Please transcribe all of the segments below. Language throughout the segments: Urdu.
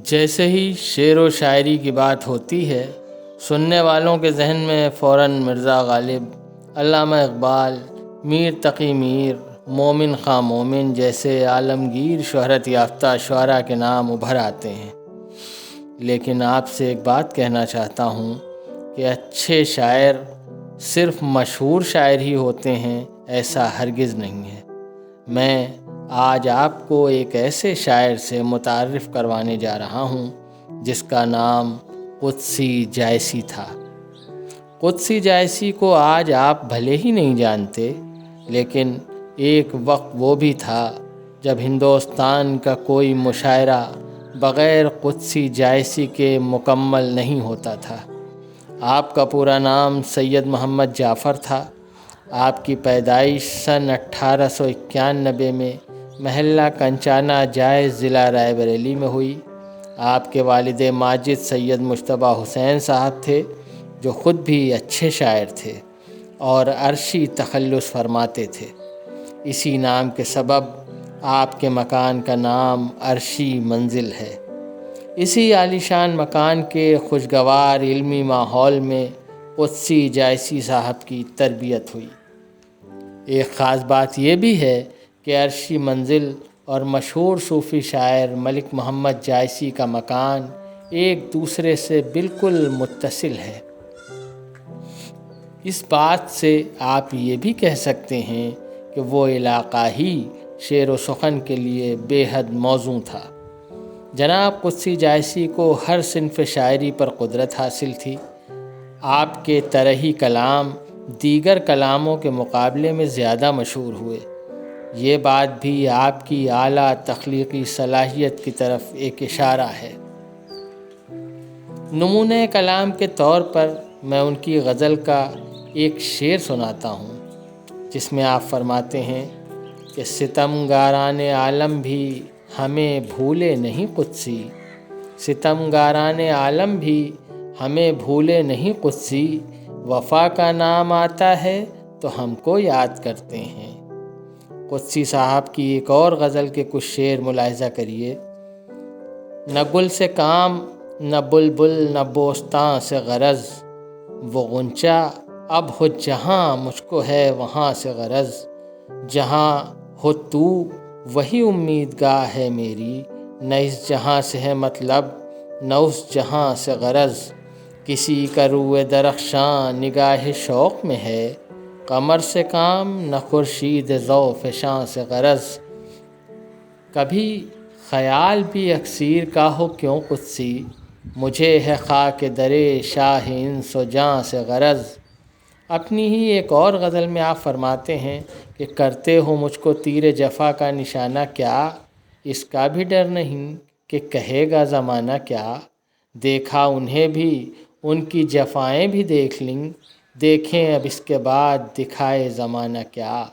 جیسے ہی شعر و شاعری کی بات ہوتی ہے، سننے والوں کے ذہن میں فوراً مرزا غالب، علامہ اقبال، میر تقی میر، مومن خاں مومن جیسے عالمگیر شہرت یافتہ شعراء کے نام ابھر آتے ہیں۔ لیکن آپ سے ایک بات کہنا چاہتا ہوں کہ اچھے شاعر صرف مشہور شاعر ہی ہوتے ہیں، ایسا ہرگز نہیں ہے۔ میں آج آپ کو ایک ایسے شاعر سے متعارف کروانے جا رہا ہوں جس کا نام قدسی جائسی تھا۔ قدسی جائسی کو آج آپ بھلے ہی نہیں جانتے، لیکن ایک وقت وہ بھی تھا جب ہندوستان کا کوئی مشاعرہ بغیر قدسی جائسی کے مکمل نہیں ہوتا تھا۔ آپ کا پورا نام سید محمد جعفر تھا۔ آپ کی پیدائش سن 1891 میں محلہ کنچانہ جائز ضلع رائے بریلی میں ہوئی۔ آپ کے والد ماجد سید مجتبیٰ حسین صاحب تھے، جو خود بھی اچھے شاعر تھے اور عرشی تخلص فرماتے تھے۔ اسی نام کے سبب آپ کے مکان کا نام عرشی منزل ہے۔ اسی عالیشان مکان کے خوشگوار علمی ماحول میں قدسی جائسی صاحب کی تربیت ہوئی۔ ایک خاص بات یہ بھی ہے کہ عرشی منزل اور مشہور صوفی شاعر ملک محمد جائسی کا مکان ایک دوسرے سے بالکل متصل ہے۔ اس بات سے آپ یہ بھی کہہ سکتے ہیں کہ وہ علاقہ ہی شعر و سخن کے لیے بے حد موزوں تھا۔ جناب قدسی جائسی کو ہر صنف شاعری پر قدرت حاصل تھی۔ آپ کے طرحی کلام دیگر کلاموں کے مقابلے میں زیادہ مشہور ہوئے۔ یہ بات بھی آپ کی اعلیٰ تخلیقی صلاحیت کی طرف ایک اشارہ ہے۔ نمونۂ کلام کے طور پر میں ان کی غزل کا ایک شعر سناتا ہوں، جس میں آپ فرماتے ہیں کہ ستم گاران عالم بھی ہمیں بھولے نہیں قدسی، ستم گاران عالم بھی ہمیں بھولے نہیں قدسی، وفا کا نام آتا ہے تو ہم کو یاد کرتے ہیں۔ قدسی صاحب کی ایک اور غزل کے کچھ شعر ملاحظہ کریے۔ نہ گل سے کام، نہ بلبل، نہ بوستاں سے غرض، وہ غنچہ اب ہو جہاں مجھ کو ہے وہاں سے غرض، جہاں ہو تو وہی امیدگاہ ہے میری، نہ اس جہاں سے ہے مطلب نہ اس جہاں سے غرض، کسی کا روئے درخشاں نگاہ شوق میں ہے، قمر سے کام نہ خورشید ذوف شاں سے غرض، کبھی خیال بھی اکثیر کا ہو کیوں قدسی، مجھے ہے خاک درے شاہ انس و جاں سے غرض۔ اپنی ہی ایک اور غزل میں آپ فرماتے ہیں کہ کرتے ہو مجھ کو تیر جفا کا نشانہ کیا، اس کا بھی ڈر نہیں کہ کہے گا زمانہ کیا، دیکھا انہیں بھی ان کی جفائیں بھی دیکھ لیں، دیکھیں اب اس کے بعد دکھائے زمانہ کیا۔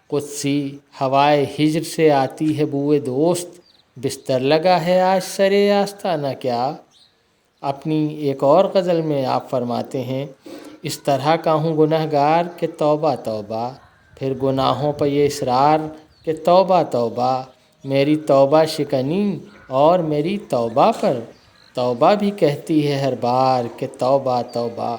قدسی ہوائے ہجر سے آتی ہے بوئے دوست، بستر لگا ہے آج سرے آستانہ کیا۔ اپنی ایک اور غزل میں آپ فرماتے ہیں اس طرح کا ہوں گنہگار کہ توبہ توبہ، پھر گناہوں پر یہ اصرار کہ توبہ توبہ، میری توبہ شکنی اور میری توبہ پر توبہ بھی کہتی ہے ہر بار کہ توبہ توبہ۔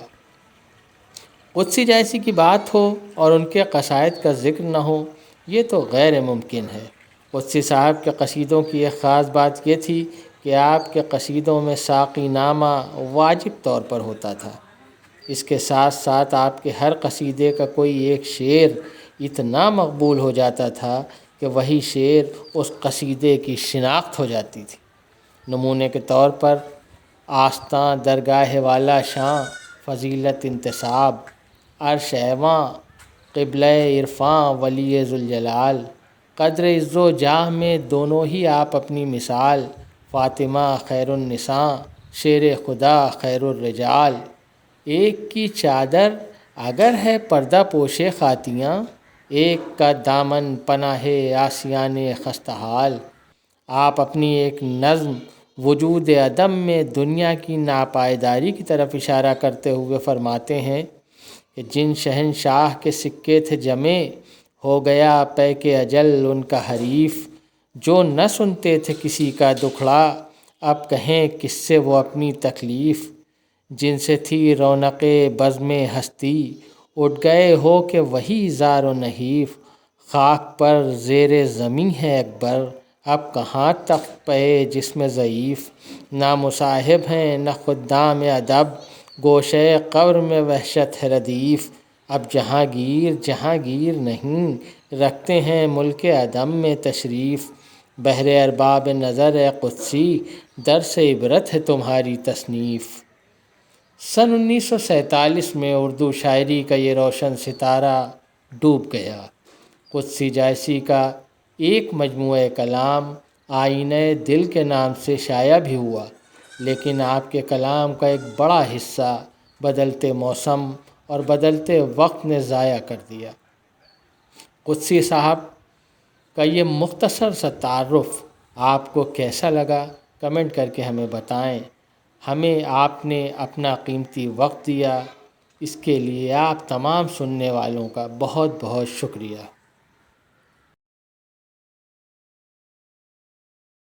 قدسی جائسی کی بات ہو اور ان کے قصائد کا ذکر نہ ہو، یہ تو غیر ممکن ہے۔ قدسی صاحب کے قصیدوں کی ایک خاص بات یہ تھی کہ آپ کے قصیدوں میں ساقی نامہ واجب طور پر ہوتا تھا۔ اس کے ساتھ ساتھ آپ کے ہر قصیدے کا کوئی ایک شعر اتنا مقبول ہو جاتا تھا کہ وہی شعر اس قصیدے کی شناخت ہو جاتی تھی۔ نمونے کے طور پر آستاں درگاہ والا شاں، فضیلت انتساب، عرش ایواں، قبلہ عرفاں ولی ذوالجلال، قدر عز و جاہ میں دونوں ہی آپ اپنی مثال، فاطمہ خیر النساء، شیر خدا خیر الرجال، ایک کی چادر اگر ہے پردہ پوش خاتیاں، ایک کا دامن پناہ آسیان خستہ حال۔ آپ اپنی ایک نظم وجود عدم میں دنیا کی ناپائیداری کی طرف اشارہ کرتے ہوئے فرماتے ہیں کہ جن شہنشاہ کے سکے تھے جمے، ہو گیا پیک اجل ان کا حریف، جو نہ سنتے تھے کسی کا دکھڑا، اب کہیں کس سے وہ اپنی تکلیف، جن سے تھی رونق بزم ہستی، اٹھ گئے ہو کہ وہی زار و نحیف، خاک پر زیر زمیں ہے اکبر، اب کہاں تخت پہ جسم ضعیف، نہ مصاحب ہیں نہ خدام ادب، گوشے قبر میں وحشت ہے ردیف، اب جہاں گیر نہیں، رکھتے ہیں ملک عدم میں تشریف، بہر ارباب نظر اے قدسی، درس عبرت ہے تمہاری تصنیف۔ سن 1947 میں اردو شاعری کا یہ روشن ستارہ ڈوب گیا۔ قدسی جیسی کا ایک مجموعہ کلام آئینہ دل کے نام سے شائع بھی ہوا، لیکن آپ کے کلام کا ایک بڑا حصہ بدلتے موسم اور بدلتے وقت نے ضائع کر دیا۔ قدسی صاحب کا یہ مختصر سا تعارف آپ کو کیسا لگا، کمنٹ کر کے ہمیں بتائیں۔ ہمیں آپ نے اپنا قیمتی وقت دیا، اس کے لیے آپ تمام سننے والوں کا بہت بہت شکریہ۔